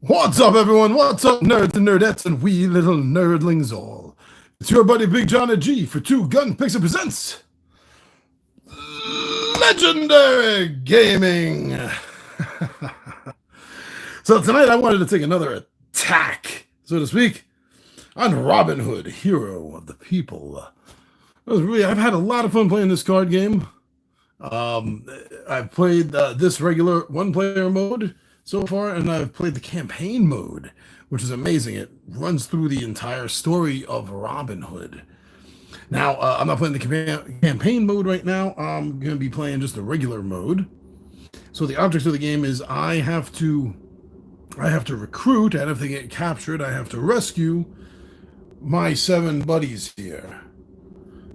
What's up, everyone? What's up, nerds and nerdettes and wee little nerdlings all? It's your buddy Big John and G for Two Gun Pixie presents Legendary Gaming. So tonight I wanted to take another attack, so to speak, on Robin Hood, hero of the people. I've had a lot of fun playing this card game. I've played this regular one-player mode so far, and I've played the campaign mode, which is amazing. It runs through the entire story of Robin Hood. Now, I'm not playing the campaign mode right now. I'm going to be playing just the regular mode. So the object of the game is I have to recruit, and if they get captured, I have to rescue my 7 buddies here.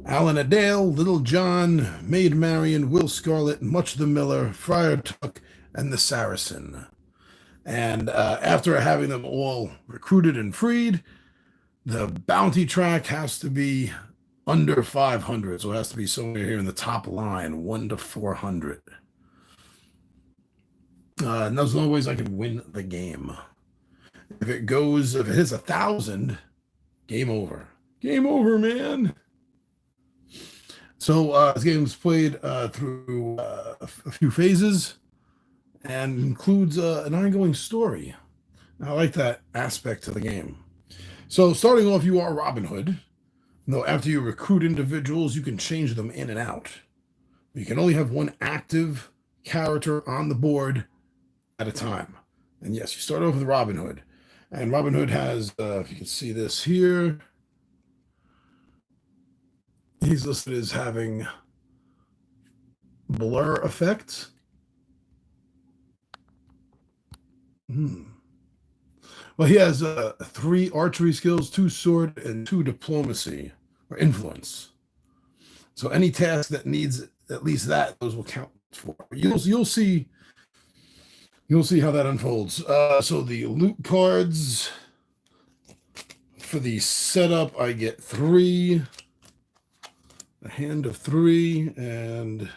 Alan Adale, Little John, Maid Marian, Will Scarlet, Much the Miller, Friar Tuck, and the Saracen. And after having them all recruited and freed, the bounty track has to be under 500. So it has to be somewhere here in the top line, 1 to 400. And those are the only ways I can win the game. If it hits 1,000, game over. Game over, man. So this game is played through a few phases and includes an ongoing story. I like that aspect to the game. So starting off, you are Robin Hood. Though after you recruit individuals, you can change them in and out. You can only have one active character on the board at a time. And yes, you start off with Robin Hood. And Robin Hood has, if you can see this here, he's listed as having blur effect. Well, he has 3 archery skills, 2 sword, and 2 diplomacy or influence. So any task that needs at least that, those will count for. You'll see how that unfolds. So the loot cards for the setup, I get 3. A hand of 3, and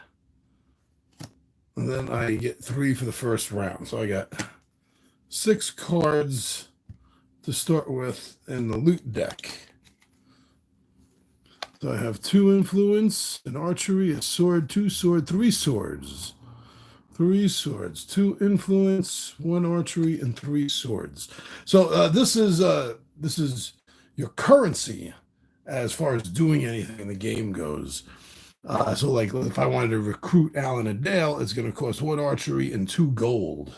then I get 3 for the first round. So I got 6 cards to start with in the loot deck. So I have 2 influence, an archery, a sword, 2 sword, 3 swords. 3 swords, 2 influence, 1 archery, and 3 swords. So this is your currency as far as doing anything in the game goes. So like if I wanted to recruit Alan Adale, it's going to cost 1 archery and 2 gold.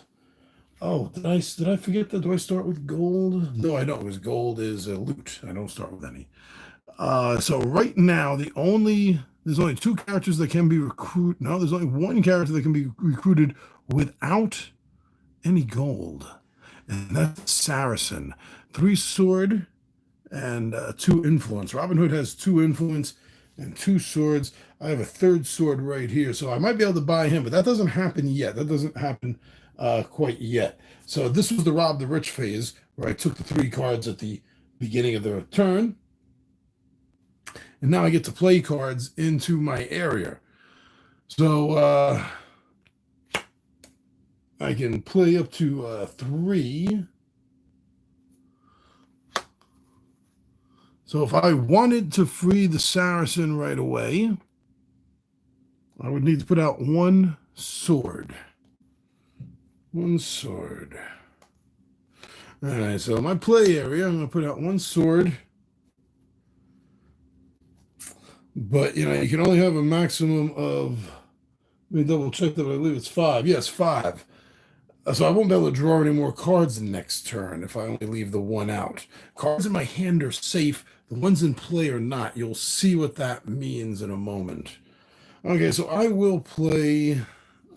Oh, did I forget that? Do I start with gold? No, I don't, because gold is a loot. I don't start with any. So right now, there's only 2 characters that can be recruited. No, there's only 1 character that can be recruited without any gold. And that's Saracen. 3 sword and 2 influence. Robin Hood has 2 influence and 2 swords. I have a 3rd sword right here, so I might be able to buy him, but that doesn't happen yet. That doesn't happen quite yet. So this was the Rob the Rich phase, where I took the 3 cards at the beginning of the turn, and now I get to play cards into my area. So I can play up to 3. So if I wanted to free the Saracen right away, I would need to put out 1 sword. 1 sword. All right, so my play area, I'm going to put out 1 sword. But, you can only have a maximum of, let me double check that, I believe it's 5. Yes, 5. So I won't be able to draw any more cards next turn if I only leave the 1 out. Cards in my hand are safe. The ones in play are not. You'll see what that means in a moment. Okay, so I will play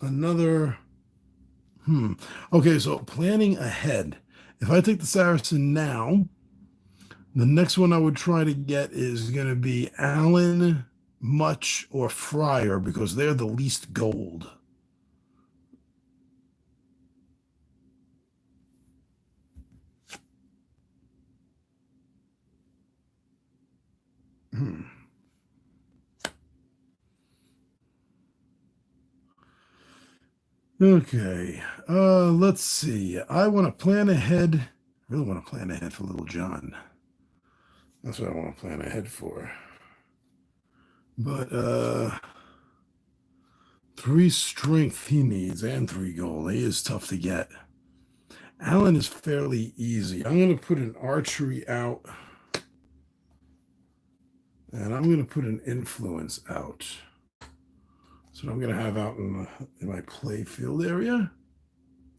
another... Okay, so planning ahead. If I take the Saracen now, the next one I would try to get is going to be Alan, Much, or Friar, because they're the least gold. Okay. Let's see. I want to plan ahead. I really want to plan ahead for Little John. That's what I want to plan ahead for. But 3 strength he needs and 3 gold. He is tough to get. Alan is fairly easy. I'm going to put an archery out. And I'm going to put an influence out. So I'm going to have out in my play field area.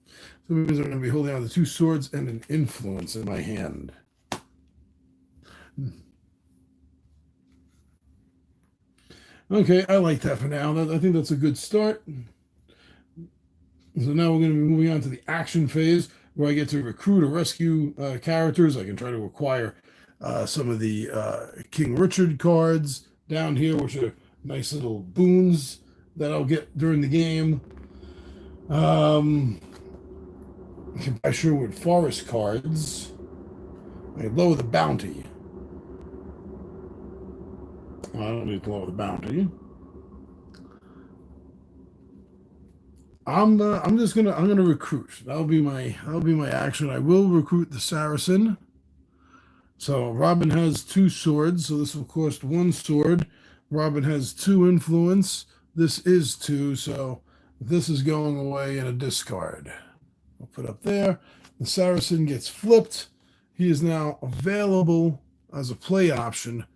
So it means I'm going to be holding on the 2 swords and an influence in my hand. Okay, I like that for now. I think that's a good start. So now we're going to be moving on to the action phase, where I get to recruit or rescue characters. I can try to acquire some of the King Richard cards down here, which are nice little boons that I'll get during the game. I can buy Sherwood Forest cards. I can lower the bounty. I don't need to lower the bounty. I'm gonna recruit. That'll be my action. I will recruit the Saracen. So Robin has 2 swords, so this will cost 1 sword. Robin has 2 influence. This is 2, so this is going away in a discard. I'll put up there. The Saracen gets flipped. He is now available as a play option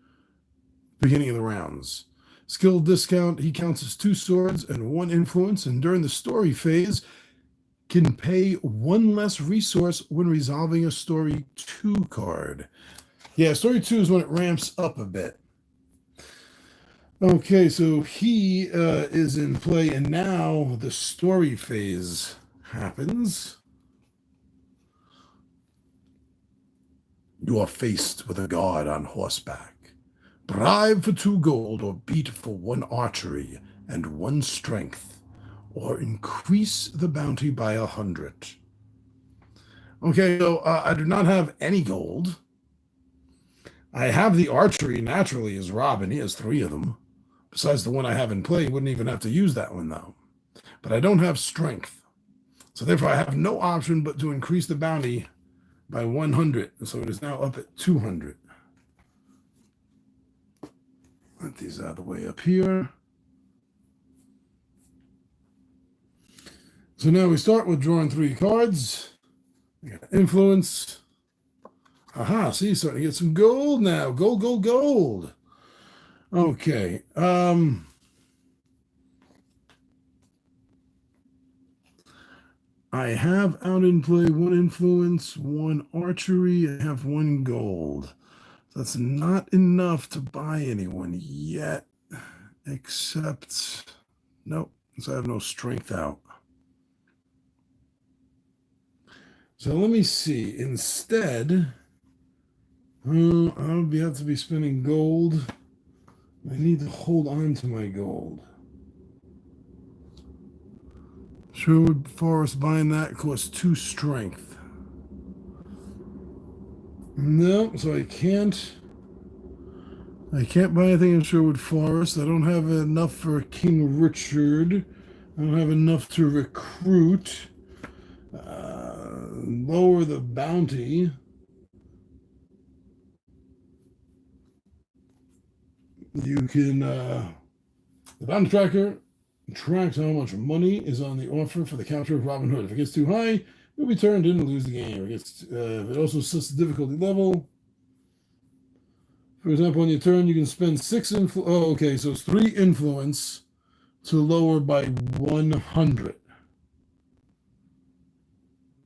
beginning of the rounds. Skill discount, he counts as 2 swords and 1 influence, and during the story phase, can pay 1 less resource when resolving a story 2 card. Yeah, story 2 is when it ramps up a bit. Okay, so he is in play, and now the story phase happens. You are faced with a guard on horseback. Bribe for 2 gold, or beat for 1 archery and 1 strength, or increase the bounty by 100. Okay, so I do not have any gold. I have the archery naturally as Robin. He has 3 of them. Besides the one I have in play, he wouldn't even have to use that one, though. But I don't have strength. So therefore, I have no option but to increase the bounty by 100. So it is now up at 200. Let these out of the way up here. So now we start with drawing 3 cards. We got influence. Aha, see, starting to get some gold now. Gold, gold, gold. Okay. I have out in play 1 influence, 1 archery. I have 1 gold. That's not enough to buy anyone yet, except, nope, so I have no strength out. So let me see. Instead, I'll have to be spending gold. I need to hold on to my gold. Sherwood Forest buying that costs 2 strength. No, so I can't buy anything in Sherwood Forest. I don't have enough for King Richard. I don't have enough to recruit. Lower the bounty. You can, the bounty tracker tracks how much money is on the offer for the capture of Robin Hood. If it gets too high, you'll be turned in and lose the game. If it also sets the difficulty level. For example, on your turn, you can spend 6 influence. Oh, okay, so it's 3 influence to lower by 100.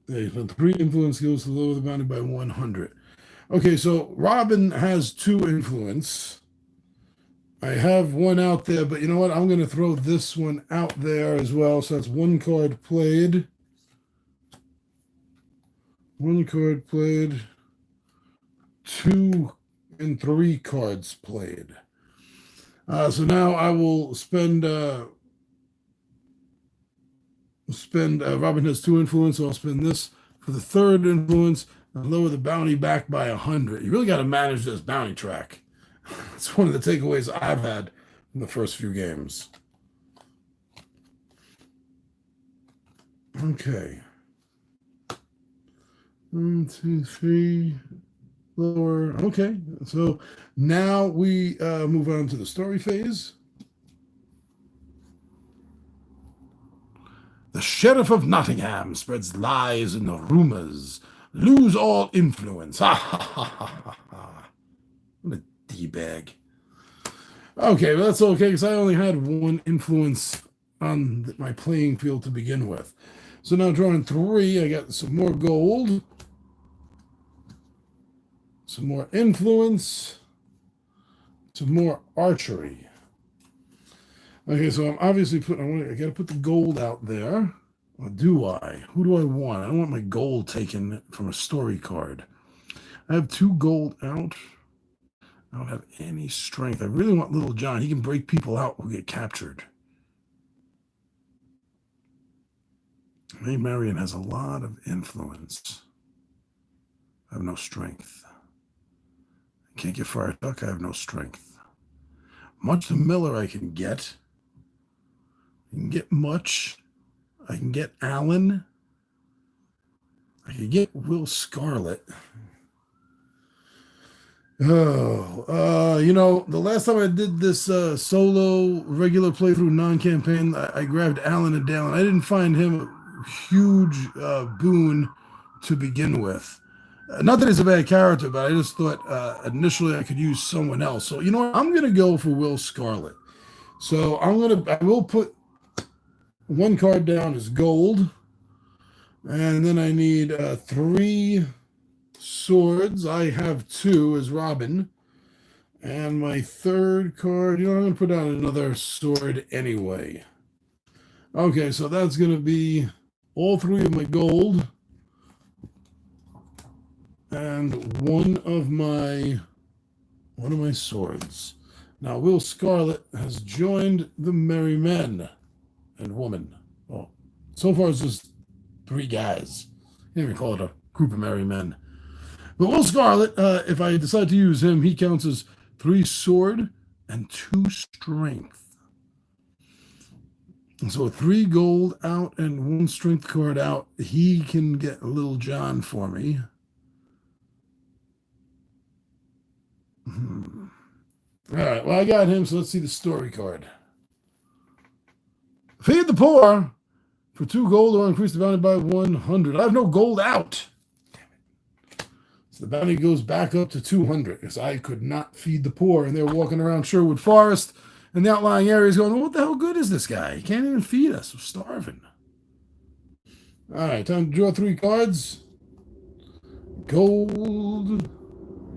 Yeah, so 3 influence skills to lower the bounty by 100. Okay, so Robin has 2 influence. I have 1 out there, but you know what? I'm going to throw this one out there as well. So that's 1 card played. 1 card played. 2 and 3 cards played. So now I will spend. Robin has 2 influence, so I'll spend this for the 3rd influence and lower the bounty back by 100. You really got to manage this bounty track. It's one of the takeaways I've had from the first few games. Okay. 1, 2, 3. Lower. Okay. So now we move on to the story phase. The Sheriff of Nottingham spreads lies and rumors. Lose all influence. Ha ha ha ha ha. What a D-bag. Okay, well, that's okay because I only had one influence on my playing field to begin with. So now drawing 3, I got some more gold, some more influence, some more archery. Okay, so I'm obviously I got to put the gold out there. Or do I? Who do I want? I don't want my gold taken from a story card. I have 2 gold out. I don't have any strength. I really want Little John. He can break people out who get captured. May Marion has a lot of influence. I have no strength. I can't get Friar Tuck. I have no strength. Much the Miller I can get. I can get Much. I can get Alan. I can get Will Scarlet. Oh, the last time I did this solo regular playthrough non-campaign, I grabbed Alan and Dalen. I didn't find him a huge boon to begin with. Not that he's a bad character, but I just thought initially I could use someone else. So you know what? I'm gonna go for Will Scarlet. So I will put 1 card down as gold, and then I need 3 swords. I have 2 as Robin. And my 3rd card, I'm going to put down another sword anyway. Okay, so that's going to be all 3 of my gold and one of my swords. Now, Will Scarlet has joined the Merry Men and Woman. Oh, so far it's just 3 guys. Can't even call it a group of Merry Men. But Will Scarlet, if I decide to use him, he counts as 3 sword and 2 strength. And so 3 gold out and 1 strength card out, he can get Little John for me. All right, well, I got him, so let's see the story card. Feed the poor for 2 gold or increase the bounty by 100. I have no gold out. The bounty goes back up to 200 because I could not feed the poor, and they're walking around Sherwood Forest and the outlying areas going, well, what the hell good is this guy? He can't even feed us. We're starving. All right, time to draw 3 cards. Gold.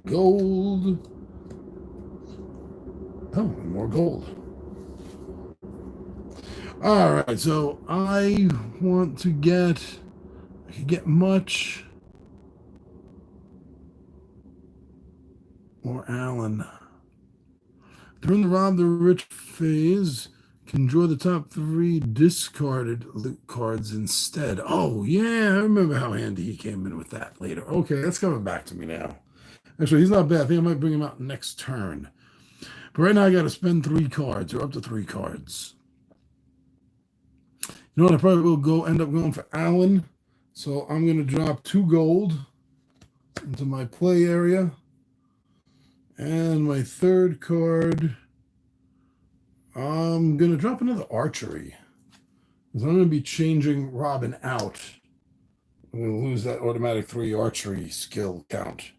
Gold. Oh, more gold. All right, so I want to I could get Much. Or Alan. During the Rob the Rich phase, can draw the top 3 discarded loot cards instead. Oh, yeah, I remember how handy he came in with that later. Okay, that's coming back to me now. Actually, he's not bad. I think I might bring him out next turn. But right now, I got to spend 3 cards, or up to 3 cards. You know what? I probably will end up going for Alan. So I'm going to drop 2 gold into my play area. And my 3rd card, I'm going to drop another archery. Because I'm going to be changing Robin out. I'm going to lose that automatic 3 archery skill count.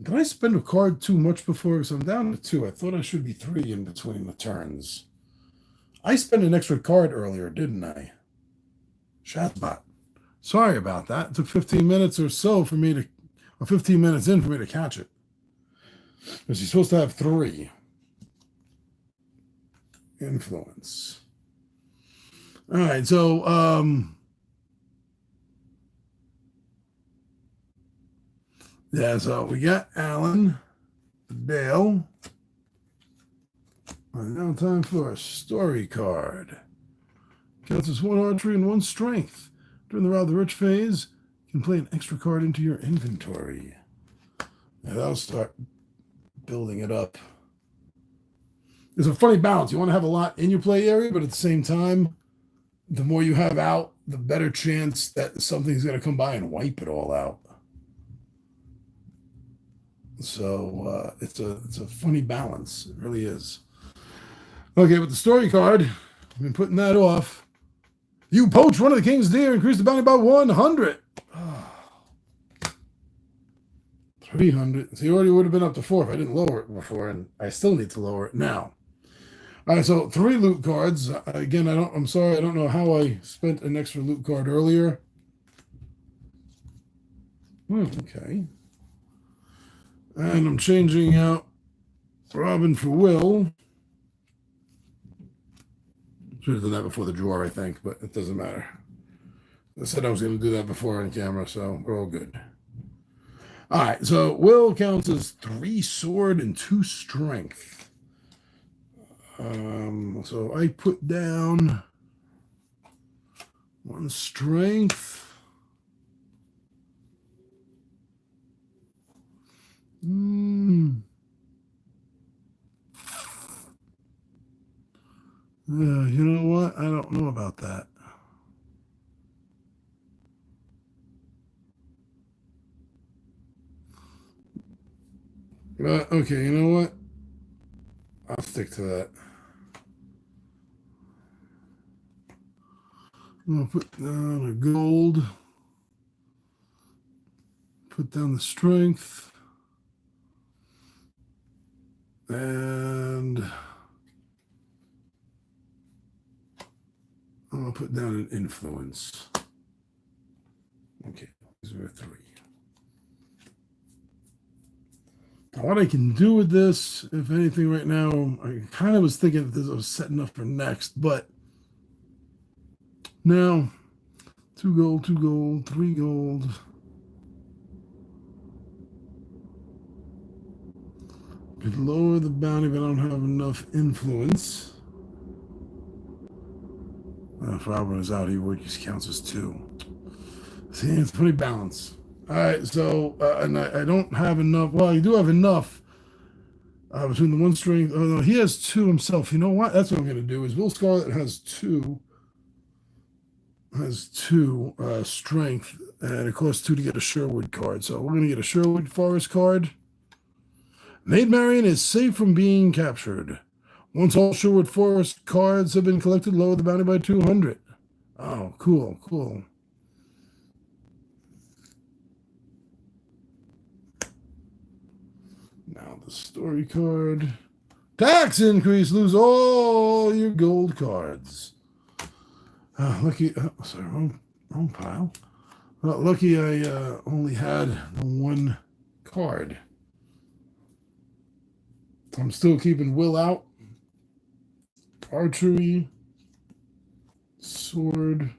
Did I spend a card too much before? Because I'm down to 2. I thought I should be 3 in between the turns. I spent an extra card earlier, didn't I? Chatbot. Sorry about that. It took 15 minutes or so for me to, or 15 minutes in for me to catch it. Because you're supposed to have 3 influence. All right, so yeah, so we got Alan, Dale. Now time for a story card. Counts as 1 archery and 1 strength. During the Rob the Rich phase, you can play an extra card into your inventory. And that'll start building it up. There's a funny balance. You want to have a lot in your play area, but at the same time, the more you have out, the better chance that something's going to come by and wipe it all out. So it's a funny balance. It really is. Okay, with the story card, I've been putting that off. You poach one of the king's deer, increase the bounty by 100. 300. So you already would have been up to 4 if I didn't lower it before, and I still need to lower it now. All right, so 3 loot cards. Again, I'm sorry, I don't know how I spent an extra loot card earlier. Okay. And I'm changing out Robin for Will. Should have done that before the drawer, I think, but it doesn't matter. I said I was going to do that before on camera, so we're all good. All right, so Will counts as 3 sword and 2 strength. So I put down 1 strength. You know what? I don't know about that. Okay, you know what? I'll stick to that. I'm going to put down a gold. Put down the strength. And I'm going to put down an influence. Okay, these are 3. Now, what I can do with this, if anything, right now, I kind of was thinking that this was setting up for next, but now 2 gold, 2 gold, 3 gold. Could lower the bounty, but I don't have enough influence. If Robin is out, he would just counts as 2. See, it's pretty balanced. All right, so and I don't have enough. Well, I do have enough between the 1 strength. Oh no, he has 2 himself. You know what? That's what I'm going to do. Is Will Scarlet has 2 strength, and it costs 2 to get a Sherwood card. So we're going to get a Sherwood Forest card. Maid Marian is safe from being captured. Once all Sherwood Forest cards have been collected, lower the bounty by 200. Oh, cool, cool. Now the story card. Tax increase, lose all your gold cards. Lucky, sorry, wrong pile. Well, lucky I only had 1 card. I'm still keeping Will out. Archery, sword,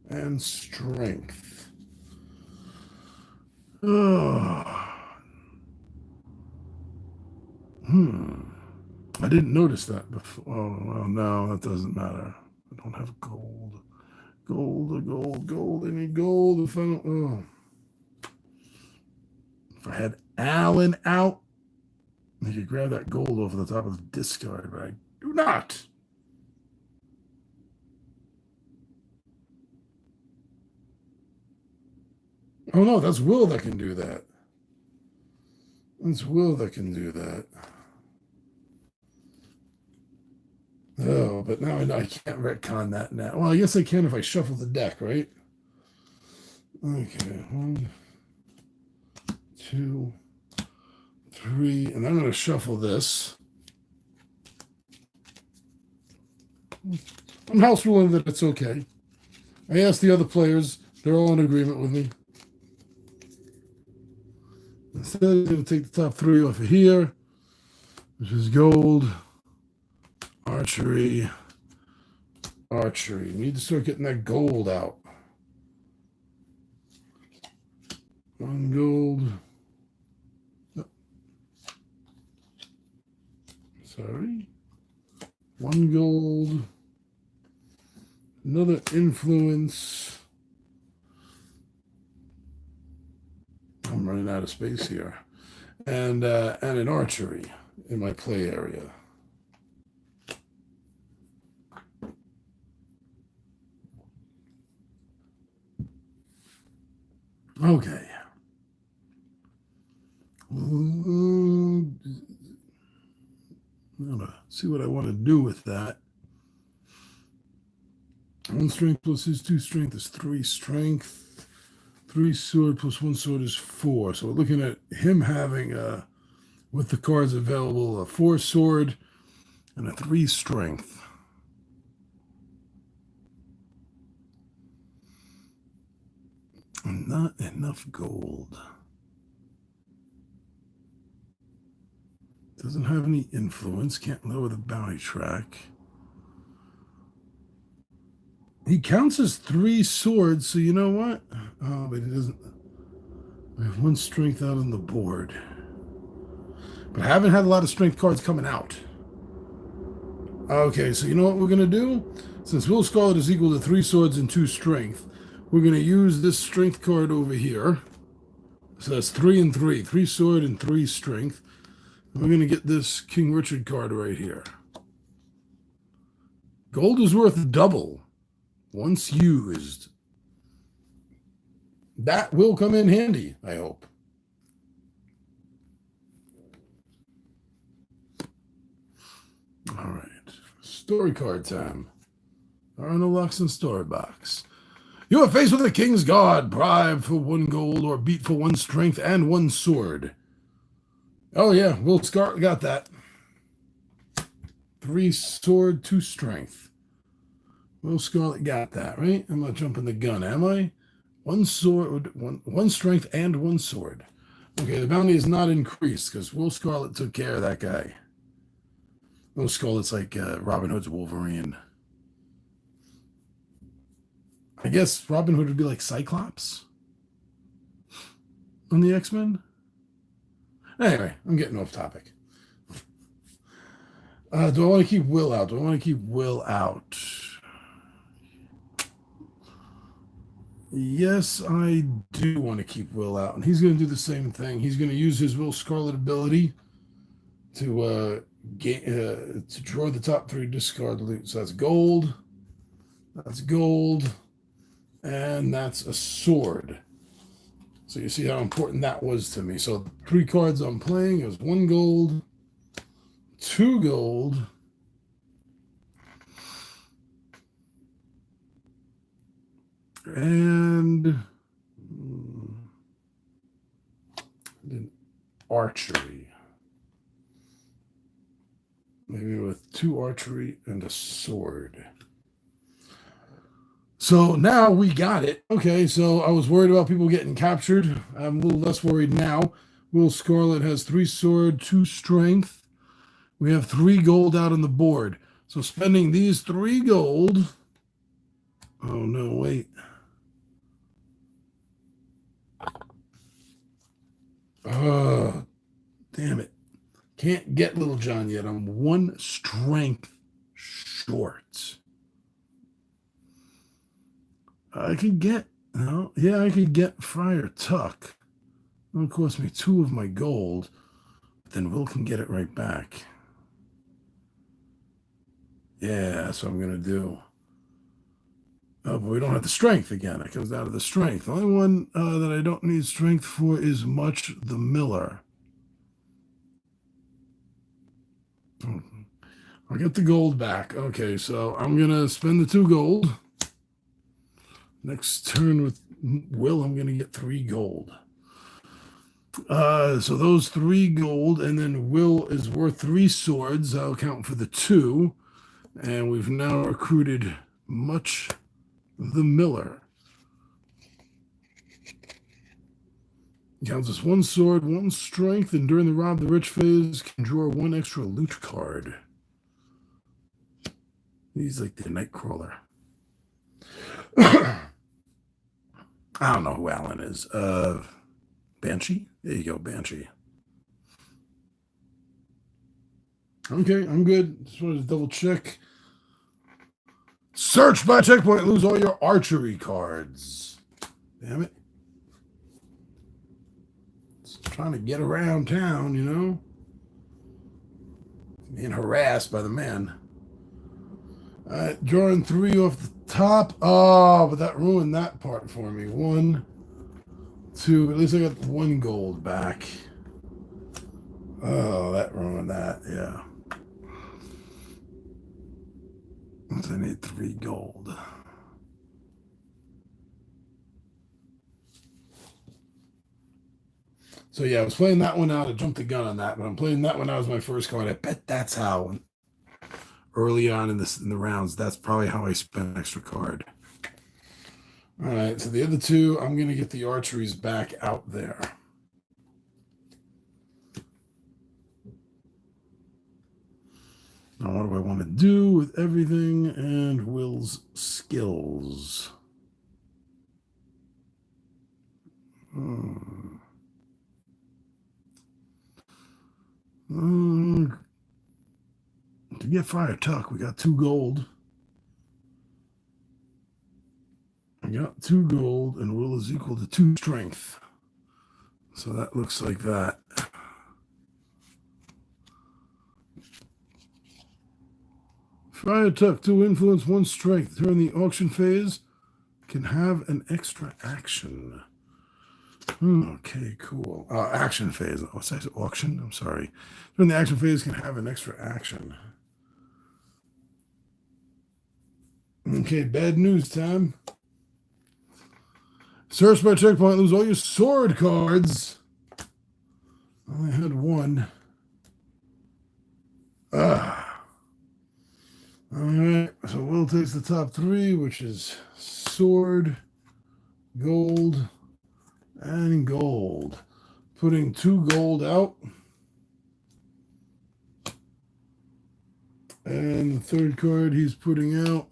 and strength. I didn't notice that before. Oh, well, no, that doesn't matter. I don't have gold. Gold. I need gold. If I don't, if I had Alan out, I could grab that gold off the top of the discard, but I do not. Oh no, that's Will that can do that. It's Will that can do that. Oh, but now I can't retcon that now. Well, I guess I can if I shuffle the deck, right? Okay, 1, 2, 3, and I'm going to shuffle this. I'm house ruling that it's okay. I asked the other players; they're all in agreement with me. Instead, I'm going to take the top 3 off of here, which is gold, archery. We need to start getting that gold out. 1 gold. Sorry. 1 gold. Another influence. I'm running out of space here. And an archery in my play area. Okay. I'm gonna see what I want to do with that. 1 strength plus his 2 strength is 3 strength. 3 sword plus 1 sword is 4. So we're looking at him having, with the cards available, a 4 sword and a 3 strength. Not enough gold. Doesn't have any influence. Can't lower the bounty track. He counts as 3 swords, so you know what? Oh, but he doesn't. We have 1 strength out on the board. But I haven't had a lot of strength cards coming out. Okay, so you know what we're going to do? Since Will Scarlet is equal to 3 swords and 2 strength, we're going to use this strength card over here. So that's 3 and 3. 3 sword and 3 strength. And we're going to get this King Richard card right here. Gold is worth double once used. That will come in handy, I hope. All right. Story card time. There are no locks in story box. You are faced with a King's Guard. Bribe for 1 gold or beat for 1 strength and 1 sword. Oh, yeah. Will Scarlet got that. 3 sword, 2 strength. Will Scarlet got that, right? I'm not jumping the gun, am I? 1 sword, one strength, and 1 sword. Okay, the bounty is not increased because Will Scarlet took care of that guy. Will Scarlet's like Robin Hood's Wolverine. I guess Robin Hood would be like Cyclops on the X-Men. Anyway, I'm getting off topic. Do I want to keep Will out? Do I want to keep Will out? Yes, I do want to keep Will out. And he's going to do the same thing. He's going to use his Will Scarlet ability to draw the top 3 discard loot. So that's gold, and that's a sword. So you see how important that was to me. So 3 cards I'm playing is 1 gold, 2 gold, and then archery. Maybe with 2 archery and a sword. So now we got it. Okay, so I was worried about people getting captured. I'm a little less worried now. Will Scarlet has 3 sword, 2 strength. We have 3 gold out on the board. So spending these 3 gold. Oh, no, wait. Damn it. Can't get Little John yet. I'm 1 strength short. I could get, I could get Friar Tuck. It'll cost me 2 of my gold. But then Will can get it right back. Yeah, that's what I'm going to do. Oh, but we don't have the strength again. It comes down to the strength. The only one that I don't need strength for is Much the Miller. I'll get the gold back. Okay, so I'm going to spend the 2 gold. Next turn with Will, I'm going to get 3 gold. So those 3 gold, and then Will is worth 3 swords. I'll count for the 2. And we've now recruited Much the Miller. He counts as 1 sword, 1 strength, and during the Rob the Rich phase, can draw 1 extra loot card. He's like the Nightcrawler. I don't know who Alan is. Banshee? There you go, Banshee. Okay, I'm good. Just wanted to double check. Search by checkpoint. Lose all your archery cards. Damn it. Just trying to get around town, you know? Being harassed by the man. All right, drawing 3 off the top. Oh, but that ruined that part for me. 1, 2. At least I got 1 gold back. Oh, that ruined that. Yeah. I need 3 gold. So yeah, I was playing that one out. I jumped the gun on that, but I'm playing that one out as my first card. I bet that's how early on in the rounds, that's probably how I spent an extra card. All right, so the other 2, I'm going to get the archeries back out there. Now, what do I want to do with everything and Will's skills? To get Fire Tuck, we got 2 gold. I got 2 gold, and Will is equal to 2 strength. So that looks like that. Fire Tuck, 2 influence, 1 strength. During the auction phase, can have an extra action. Okay, cool. Action phase. What's that? Auction? I'm sorry. During the action phase, can have an extra action. Okay, bad news time. Search by checkpoint, lose all your sword cards. I only had 1. Alright, so Will takes the top 3, which is sword, gold, and gold. Putting 2 gold out. And the 3rd card he's putting out.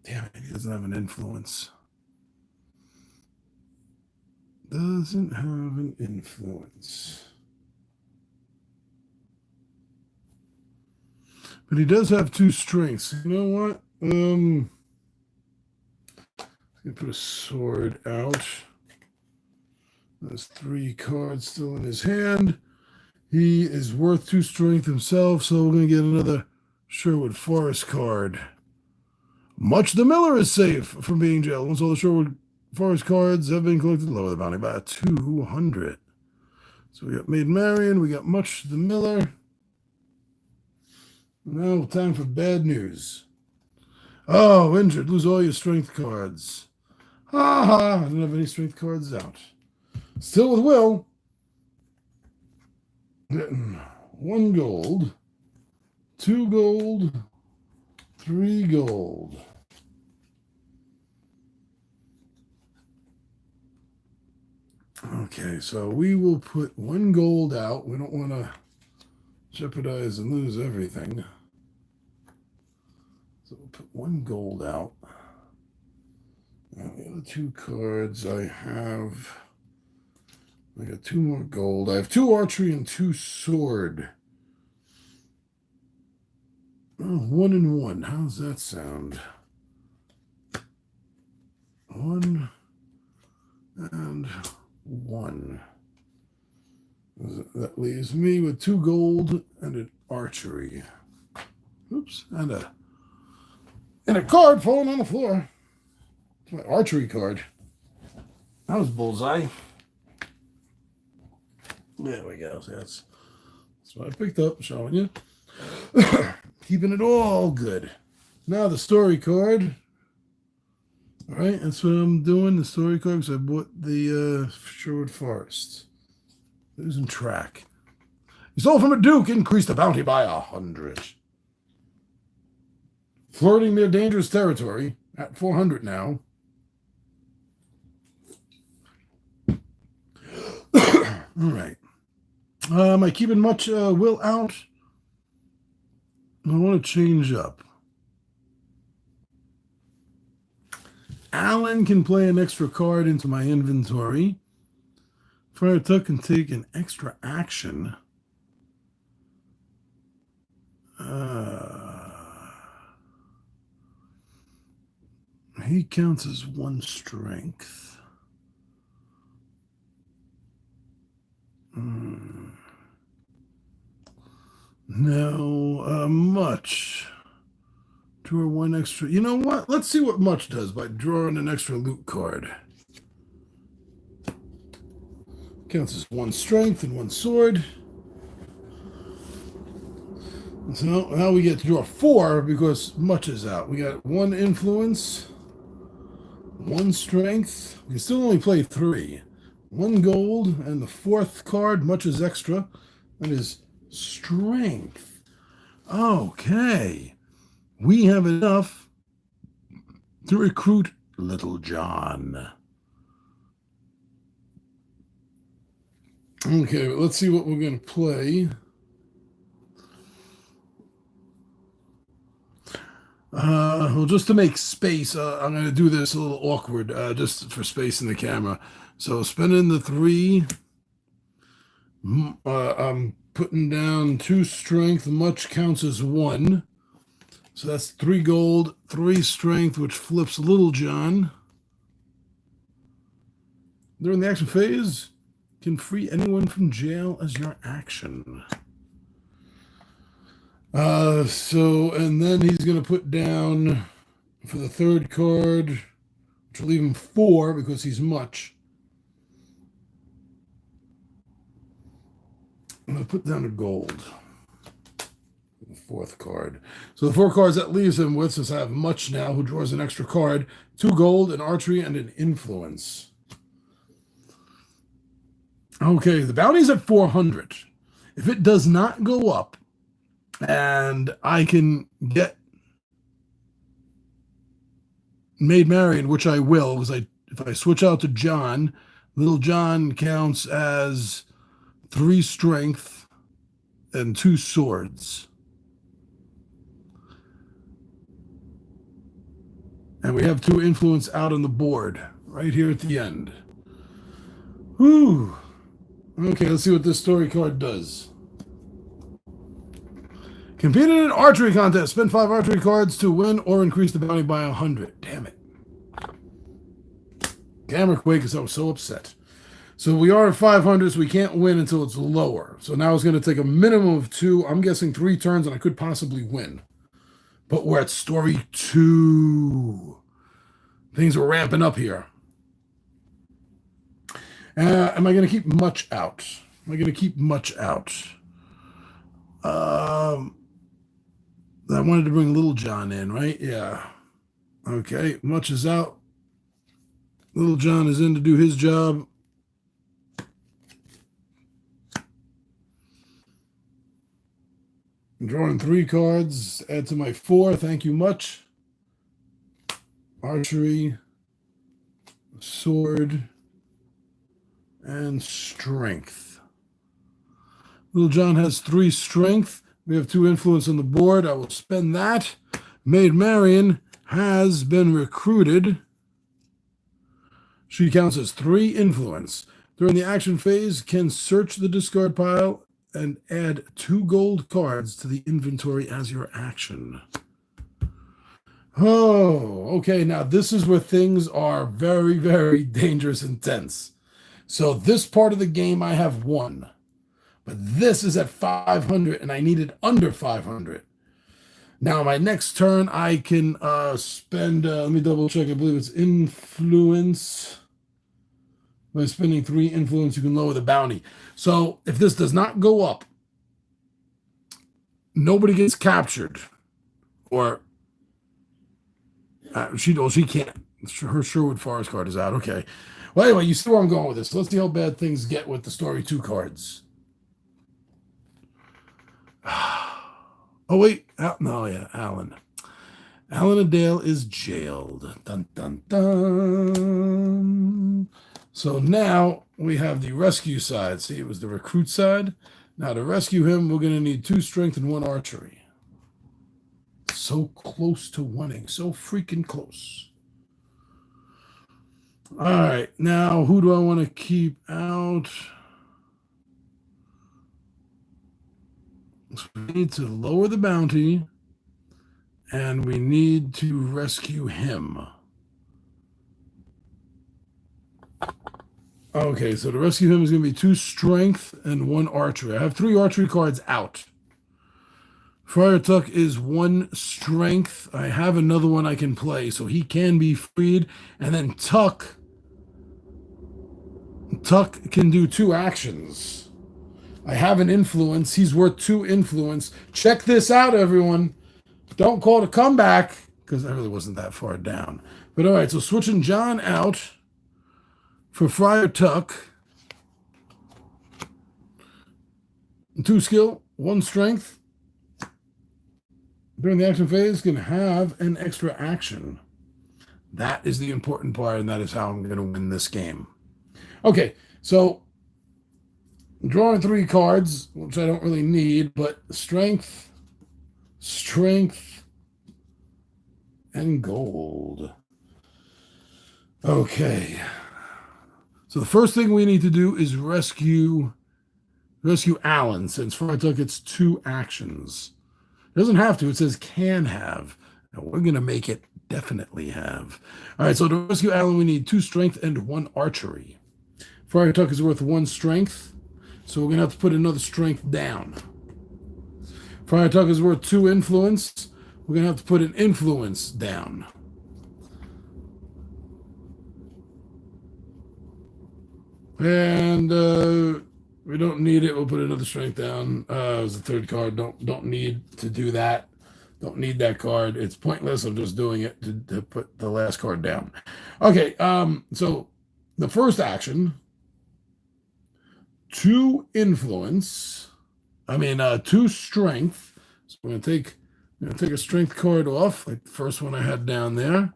Damn it, he doesn't have an influence. Doesn't have an influence. But he does have 2 strengths. You know what? I'm going to put a sword out. There's 3 cards still in his hand. He is worth 2 strength himself, so we're going to get another Sherwood Forest card. Much the Miller is safe from being jailed. Once all the Sherwood Forest cards have been collected, lower the bounty by 200. So we got Maid Marian, we got Much the Miller. Now time for bad news. Oh, injured. Lose all your strength cards. Ha ha. I don't have any strength cards out. Still with Will. Getting 1 gold, 2 gold, 3 gold. Okay, so we will put 1 gold out. We don't want to jeopardize and lose everything. So we'll put 1 gold out. And the other 2 cards I got 2 more gold. I have 2 archery and 2 sword. Oh, 1 and 1. How does that sound? 1 and 1. That leaves me with 2 gold and an archery. Oops, and a card falling on the floor. It's my archery card. That was bullseye. There we go. So that's what I picked up, showing you. Keeping it all good. Now the story card. All right, that's what I'm doing. The story card, because I bought the Sherwood Forest. Losing track. You stole from a duke, increased the bounty by 100. Flirting near dangerous territory at 400 now. All right. Am I keeping Much Will out? I want to change up. Alan can play an extra card into my inventory. Fire Tuck can take an extra action. He counts as 1 strength. No, Much Draw one extra. You know what? Let's see what much does by drawing an extra loot card. Counts as one strength and one sword. So now we get to draw 4 because much is out. We got 1 influence, 1 strength. We can still only play 3. 1 gold, and the 4th card, much is extra. That is strength. Okay. We have enough to recruit Little John. Okay, but let's see what we're going to play. Well, just to make space, I'm going to do this a little awkward, just for space in the camera. So spending the 3, I'm putting down 2 strength. Much counts as 1. So that's 3 gold, 3 strength, which flips Little John. During the action phase, can free anyone from jail as your action. And then he's going to put down for the 3rd card, which will leave him 4 because he's much. I'm going to put down a gold. The 4th card. So the 4 cards that leaves him with, since I have much now, who draws an extra card, 2 gold, an archery, and an influence. Okay, the bounty's at 400. If it does not go up, and I can get Maid Marian, which I will, because if I switch out to John, Little John counts as 3 strength and 2 swords. And we have 2 influence out on the board, right here at the end. Whew. Okay, let's see what this story card does. Compete in an archery contest. Spend 5 archery cards to win or increase the bounty by 100. Damn it. Camera quake because I was so upset. So we are at 500, so we can't win until it's lower. So now it's going to take a minimum of 2. I'm guessing 3 turns, and I could possibly win. But we're at story 2. Things are ramping up here. Am I going to keep much out? Am I going to keep much out? I wanted to bring Little John in, right? Yeah. Okay, much is out. Little John is in to do his job. I'm drawing 3 cards. Add to my 4. Thank you much. Archery, sword, and strength. Little John has 3 strength. We have 2 influence on the board. I will spend that. Maid Marian has been recruited. She counts as 3 influence. During the action phase, can search the discard pile and add 2 gold cards to the inventory as your action. Oh, okay. Now this is where things are very, very dangerous and tense. So this part of the game I have won. But this is at 500, and I need it under 500. Now, my next turn, I can spend, let me double check, I believe it's influence. By spending 3 influence, you can lower the bounty. So, if this does not go up, nobody gets captured. Or, she can't. Her Sherwood Forest card is out. Okay. Well, anyway, you see where I'm going with this. Let's see how bad things get with the story 2 cards. Oh, wait. No, yeah, Alan. Alan Adale is jailed. Dun, dun, dun. So now we have the rescue side. See, it was the recruit side. Now to rescue him, we're going to need 2 strength and 1 archery. So close to winning. So freaking close. All right. Now, who do I want to keep out? So we need to lower the bounty, and we need to rescue him. Okay, so to rescue him is going to be 2 strength and 1 archery. I have 3 archery cards out. Friar Tuck is 1 strength. I have another one I can play, so he can be freed. And then Tuck can do 2 actions. I have an influence. He's worth 2 influence. Check this out, everyone. Don't call it a comeback, because I really wasn't that far down. But all right, so switching John out for Friar Tuck. 2 skill, 1 strength. During the action phase, can have an extra action. That is the important part, and that is how I'm going to win this game. Okay, so drawing 3 cards, which I don't really need, but strength, and gold. Okay. So the first thing we need to do is rescue Alan, since Friar Tuck gets 2 actions. It doesn't have to. It says can have. Now we're going to make it definitely have. All right, so to rescue Alan, we need 2 strength and 1 archery. Friar Tuck is worth 1 strength, so we're going to have to put another strength down. Friar Tuck is worth 2 influence. We're going to have to put an influence down. And we don't need it. We'll put another strength down. It was the 3rd card. Don't need to do that. Don't need that card. It's pointless. I'm just doing it to put the last card down. Okay, so the first action, 2 influence. 2 strength. So we're gonna take a strength card off, like the first one I had down there.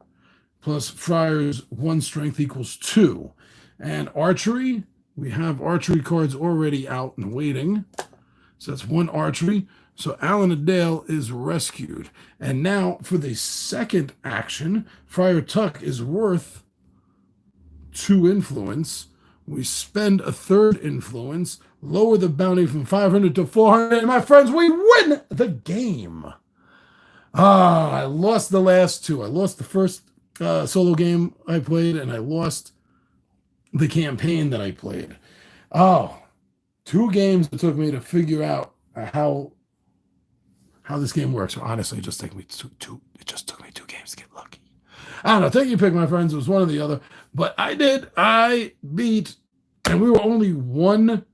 Plus Friar's 1 strength equals 2. And archery, we have archery cards already out and waiting. So that's 1 archery. So Alan Adale is rescued. And now for the second action, Friar Tuck is worth 2 influence. We spend a 3rd influence, lower the bounty from 500 to 400, and my friends, we win the game. I lost the last 2. I lost the first solo game I played, and I lost the campaign that I played. 2 games it took me to figure out how this game works. Honestly, it just took me 2 games to get lucky. I don't know. Take your pick, my friends. It was one or the other. But I did. I beat, and we were only one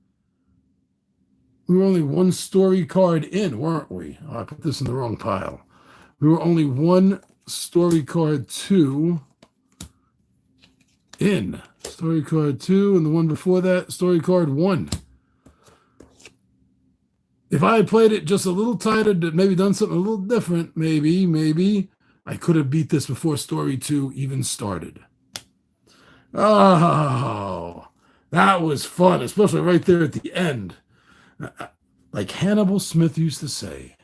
story card in, weren't we? Oh, I put this in the wrong pile. We were only 1 story card 2 in. Story card 2, and the one before that, story card 1. If I had played it just a little tighter, maybe done something a little different, maybe I could have beat this before story 2 even started. Oh, that was fun, especially right there at the end. Like Hannibal Smith used to say,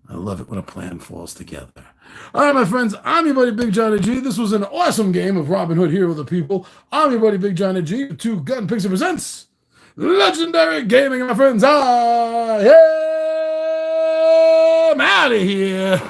I love it when a plan falls together. All right, my friends, I'm your buddy Big Johnny G. This was an awesome game of Robin Hood Hero of the People. I'm your buddy Big Johnny G. 2 Gun Pixie presents Legendary Gaming, my friends. I am out of here.